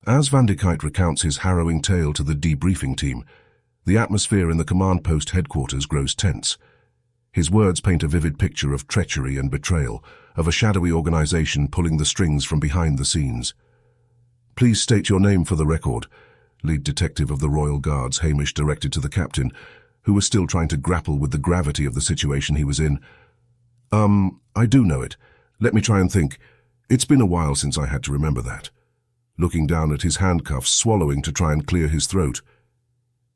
As Van de Kuyt recounts his harrowing tale to the debriefing team, the atmosphere in the command post headquarters grows tense. His words paint a vivid picture of treachery and betrayal, of a shadowy organization pulling the strings from behind the scenes. "Please state your name for the record," lead detective of the Royal Guards Hamish directed to the captain, who was still trying to grapple with the gravity of the situation he was in. I do know it. Let me try and think. It's been a while since I had to remember that." Looking down at his handcuffs, swallowing to try and clear his throat.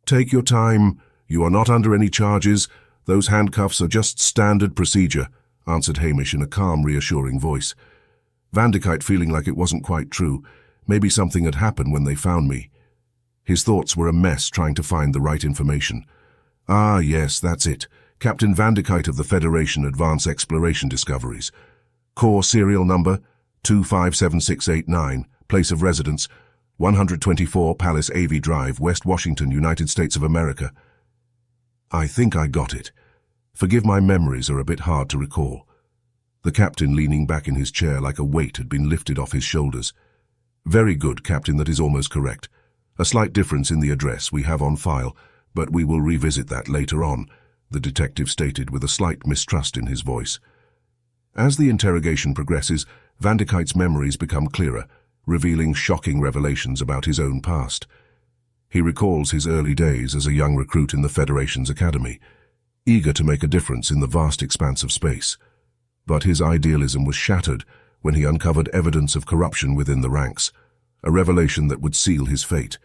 "Take your time. You are not under any charges. Those handcuffs are just standard procedure," answered Hamish in a calm, reassuring voice. Van de Kuyt feeling like it wasn't quite true. Maybe something had happened when they found me. His thoughts were a mess trying to find the right information. "Ah, yes, that's it. Captain Van de Kuyt of the Federation Advanced Exploration Discoveries. Core serial number 257689. Place of residence 124 Palace AV Drive, West Washington, United States of America." "I think I got it. Forgive my memories are a bit hard to recall." The captain leaning back in his chair like a weight had been lifted off his shoulders. "Very good, Captain, that is almost correct. A slight difference in the address we have on file, but we will revisit that later on," the detective stated with a slight mistrust in his voice. As the interrogation progresses, Van de Kuyt's memories become clearer, revealing shocking revelations about his own past. He recalls his early days as a young recruit in the Federation's academy, eager to make a difference in the vast expanse of space. But his idealism was shattered when he uncovered evidence of corruption within the ranks, a revelation that would seal his fate.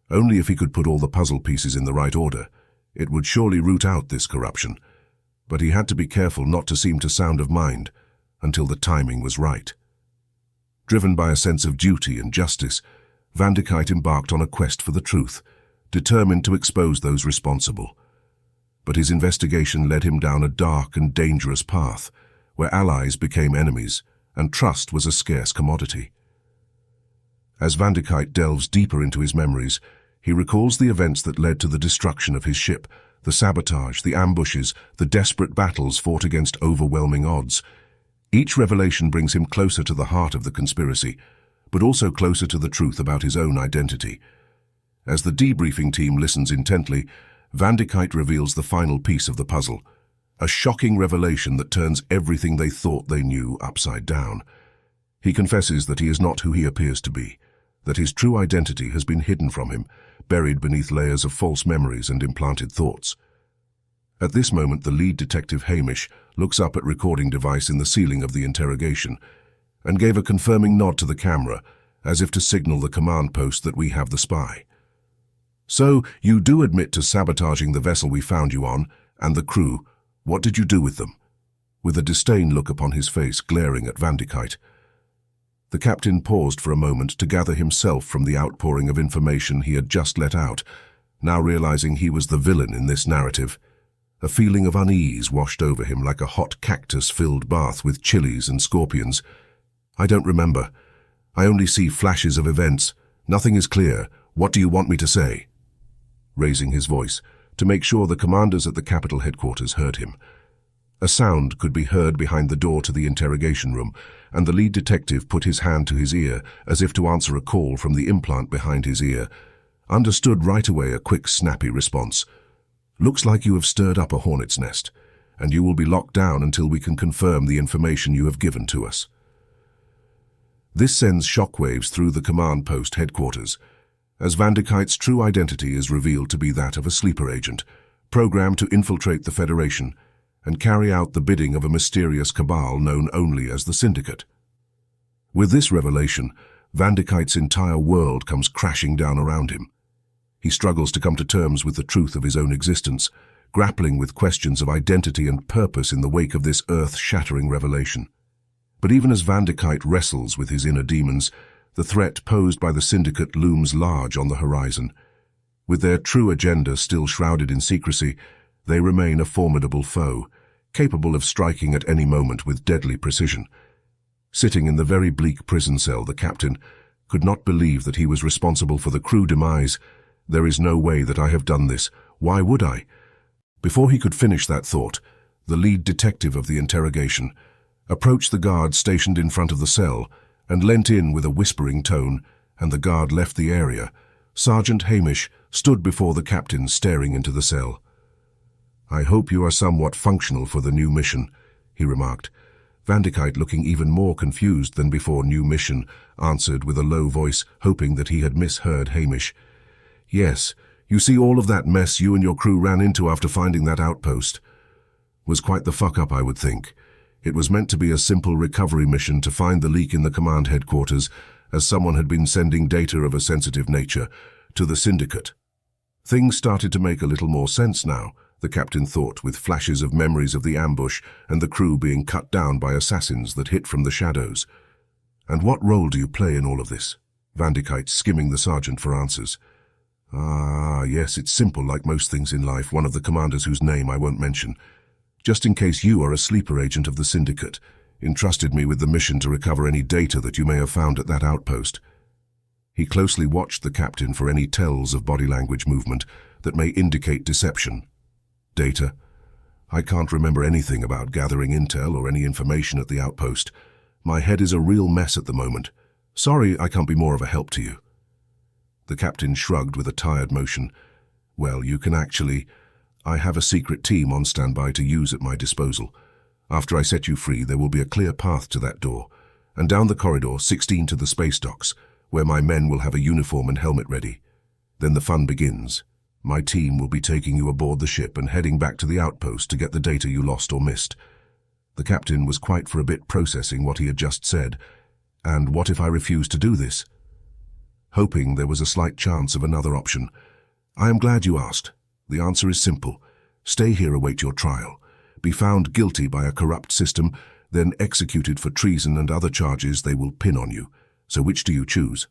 Only if he could put all the puzzle pieces in the right order, it would surely root out this corruption. But he had to be careful not to seem to sound of mind until the timing was right. Driven by a sense of duty and justice, Van de Kuyt embarked on a quest for the truth, determined to expose those responsible. But his investigation led him down a dark and dangerous path, where allies became enemies, and trust was a scarce commodity. As Van de Kuyt delves deeper into his memories, he recalls the events that led to the destruction of his ship, the sabotage, the ambushes, the desperate battles fought against overwhelming odds. Each revelation brings him closer to the heart of the conspiracy, but also closer to the truth about his own identity. As the debriefing team listens intently, Van de Kuyt reveals the final piece of the puzzle, a shocking revelation that turns everything they thought they knew upside down. He confesses that he is not who he appears to be, that his true identity has been hidden from him, buried beneath layers of false memories and implanted thoughts. At this moment, the lead detective Hamish looks up at recording device in the ceiling of the interrogation and gave a confirming nod to the camera, as if to signal the command post that we have the spy. "So, you do admit to sabotaging the vessel we found you on, and the crew. What did you do with them?" With a disdain look upon his face, glaring at Van de Kuyt. The captain paused for a moment to gather himself from the outpouring of information he had just let out, now realizing he was the villain in this narrative. A feeling of unease washed over him like a hot cactus-filled bath with chilies and scorpions. "I don't remember. I only see flashes of events. Nothing is clear. What do you want me to say?" Raising his voice, to make sure the commanders at the capital headquarters heard him. A sound could be heard behind the door to the interrogation room, and the lead detective put his hand to his ear, as if to answer a call from the implant behind his ear. Understood right away a quick, snappy response. "Looks like you have stirred up a hornet's nest, and you will be locked down until we can confirm the information you have given to us." This sends shockwaves through the command post headquarters, as Van de Kuyt's true identity is revealed to be that of a sleeper agent, programmed to infiltrate the Federation and carry out the bidding of a mysterious cabal known only as the Syndicate. With this revelation, Van de Kuyt's entire world comes crashing down around him. He struggles to come to terms with the truth of his own existence, grappling with questions of identity and purpose in the wake of this earth-shattering revelation. But even as Van de Kuyt wrestles with his inner demons, the threat posed by the Syndicate looms large on the horizon. With their true agenda still shrouded in secrecy, they remain a formidable foe, capable of striking at any moment with deadly precision. Sitting in the very bleak prison cell, the captain could not believe that he was responsible for the crew demise. "There is no way that I have done this. Why would I?" Before he could finish that thought, the lead detective of the interrogation approached the guard stationed in front of the cell and leant in with a whispering tone, and the guard left the area, Sergeant Hamish stood before the captain staring into the cell. "I hope you are somewhat functional for the new mission," he remarked. Vandekite, looking even more confused than before, "New mission," answered with a low voice, hoping that he had misheard Hamish. "Yes, you see, all of that mess you and your crew ran into after finding that outpost was quite the fuck-up, I would think. It was meant to be a simple recovery mission to find the leak in the command headquarters, as someone had been sending data of a sensitive nature to the Syndicate." Things started to make a little more sense now, the captain thought, with flashes of memories of the ambush and the crew being cut down by assassins that hit from the shadows. "And what role do you play in all of this?" Vandekite skimming the sergeant for answers. "Ah, yes, it's simple like most things in life. One of the commanders whose name I won't mention, just in case you are a sleeper agent of the Syndicate, entrusted me with the mission to recover any data that you may have found at that outpost." He closely watched the captain for any tells of body language movement that may indicate deception. "Data? I can't remember anything about gathering intel or any information at the outpost. My head is a real mess at the moment. Sorry I can't be more of a help to you." The captain shrugged with a tired motion. "Well, you can actually. I have a secret team on standby to use at my disposal. After I set you free, there will be a clear path to that door, and down the corridor, 16 to the space docks, where my men will have a uniform and helmet ready. Then the fun begins. My team will be taking you aboard the ship and heading back to the outpost to get the data you lost or missed." The captain was quite for a bit processing what he had just said. "And what if I refuse to do this?" Hoping there was a slight chance of another option. "I am glad you asked. The answer is simple. Stay here, await your trial. Be found guilty by a corrupt system, then executed for treason and other charges they will pin on you. So which do you choose?"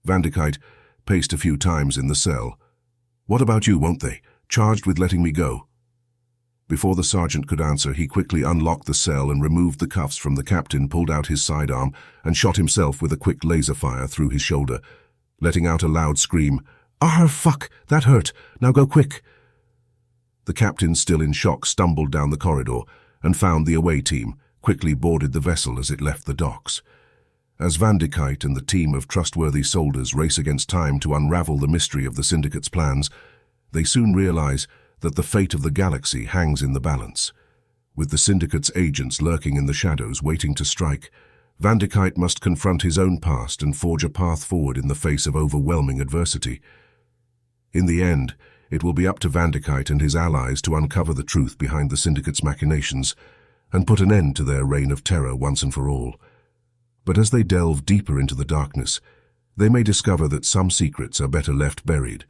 Vandekite paced a few times in the cell. "What about you, won't they? Charged with letting me go?" Before the sergeant could answer, he quickly unlocked the cell and removed the cuffs from the captain, pulled out his sidearm, and shot himself with a quick laser fire through his shoulder, letting out a loud scream. "Ah, fuck! That hurt! Now go quick!" The captain, still in shock, stumbled down the corridor and found the away team, quickly boarded the vessel as it left the docks. As Vandekite and the team of trustworthy soldiers race against time to unravel the mystery of the Syndicate's plans, they soon realize that the fate of the galaxy hangs in the balance. With the Syndicate's agents lurking in the shadows waiting to strike, Vandekite must confront his own past and forge a path forward in the face of overwhelming adversity. In the end, it will be up to Vandekite and his allies to uncover the truth behind the Syndicate's machinations and put an end to their reign of terror once and for all. But as they delve deeper into the darkness, they may discover that some secrets are better left buried,